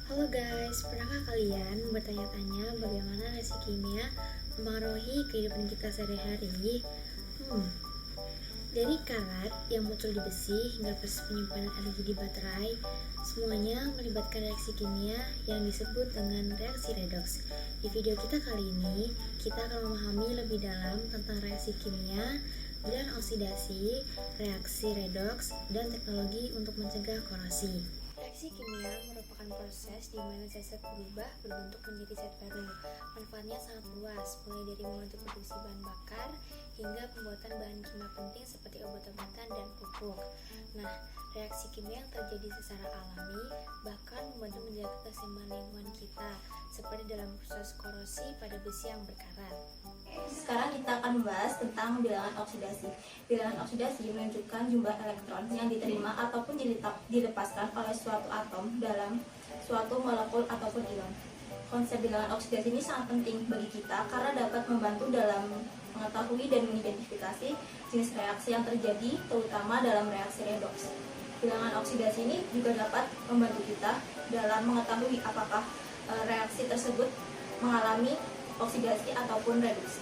Halo guys, pernahkah kalian bertanya-tanya bagaimana reaksi kimia mempengaruhi kehidupan kita sehari-hari? Dari karat yang muncul di besi hingga proses penyimpanan energi di baterai, semuanya melibatkan reaksi kimia yang disebut dengan reaksi redoks. Di video kita kali ini, kita akan memahami lebih dalam tentang reaksi kimia, bilangan oksidasi, reaksi redoks, dan teknologi untuk mencegah korosi. Reaksi kimia merupakan proses di mana zat-zat berubah berbentuk menjadi zat baru. Manfaatnya sangat luas, mulai dari membantu produksi bahan bakar hingga pembuatan bahan kimia penting seperti obat-obatan dan pupuk. Nah, reaksi kimia yang terjadi secara alami bahkan membantu menjaga keseimbangan lingkungan kita, seperti dalam proses korosi pada besi yang berkarat. Sekarang kita akan membahas tentang bilangan oksidasi. Bilangan oksidasi menunjukkan jumlah elektron yang diterima ataupun dilepaskan oleh suatu atom dalam suatu molekul ataupun ion. Konsep bilangan oksidasi ini sangat penting bagi kita karena dapat membantu dalam mengetahui dan mengidentifikasi jenis reaksi yang terjadi, terutama dalam reaksi redoks. Bilangan oksidasi ini juga dapat membantu kita dalam mengetahui apakah reaksi tersebut mengalami oksidasi ataupun reduksi.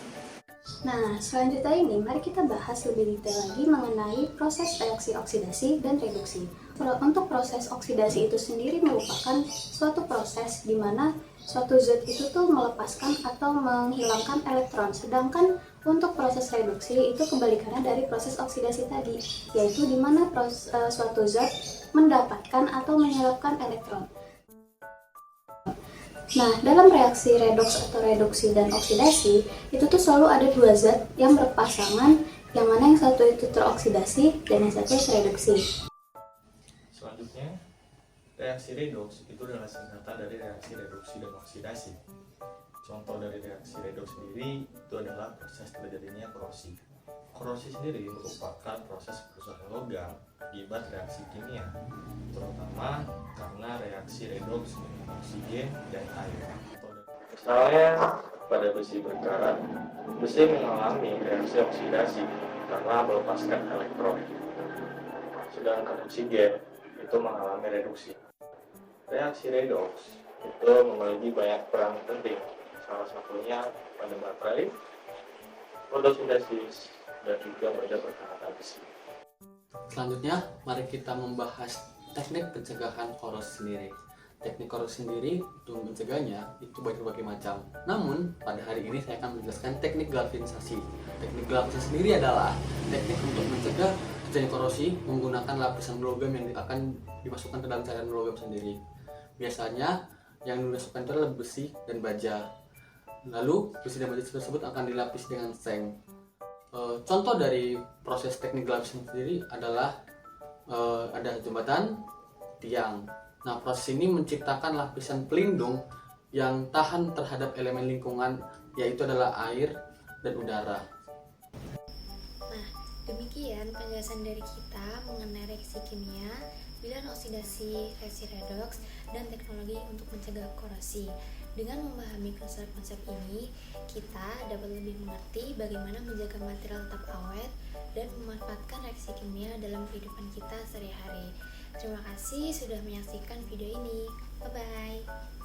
Nah, selanjutnya ini mari kita bahas lebih detail lagi mengenai proses reaksi oksidasi dan reduksi. Untuk proses oksidasi itu sendiri merupakan suatu proses di mana suatu zat itu tuh melepaskan atau menghilangkan elektron, sedangkan untuk proses reduksi itu kebalikannya dari proses oksidasi tadi, yaitu di mana suatu zat mendapatkan atau menyerapkan elektron. Nah, dalam reaksi redoks atau reduksi dan oksidasi, itu tuh selalu ada dua zat yang berpasangan, yang mana yang satu itu teroksidasi dan yang satu tereduksi. Selanjutnya, reaksi redoks itu adalah singkatan dari reaksi reduksi dan oksidasi. Contoh dari reaksi redoks sendiri itu adalah proses terjadinya korosi. Korosi sendiri merupakan proses kerusakan logam akibat reaksi kimia, terutama karena reaksi redoks dengan oksigen dan air. Misalnya pada besi berkarat, besi mengalami reaksi oksidasi karena melepaskan elektron, sedangkan oksigen itu mengalami reduksi. Reaksi redoks itu memiliki banyak peran penting, salah satunya pada baterai, fotosintesis, dan juga pada perkaratan besi. Selanjutnya, mari kita membahas teknik pencegahan korosi sendiri. Teknik korosi sendiri untuk mencegahnya itu berbagai macam. Namun, pada hari ini saya akan menjelaskan teknik galvanisasi. Teknik galvanisasi sendiri adalah teknik untuk mencegah terjadinya korosi menggunakan lapisan logam yang akan dimasukkan ke dalam cairan logam sendiri. Biasanya yang dimasukkan itu adalah besi dan baja. Lalu, besi dan baja tersebut akan dilapis dengan seng. Contoh dari proses teknik galvanisasi sendiri adalah ada jembatan, tiang. Nah, proses ini menciptakan lapisan pelindung yang tahan terhadap elemen lingkungan, yaitu adalah air dan udara. Nah, demikian penjelasan dari kita mengenai reaksi kimia, bilangan oksidasi, reaksi redoks, dan teknologi untuk mencegah korosi. Dengan memahami konsep-konsep ini, kita dapat lebih mengerti bagaimana menjaga material tetap awet dan memanfaatkan reaksi kimia dalam kehidupan kita sehari-hari. Terima kasih sudah menyaksikan video ini. Bye-bye.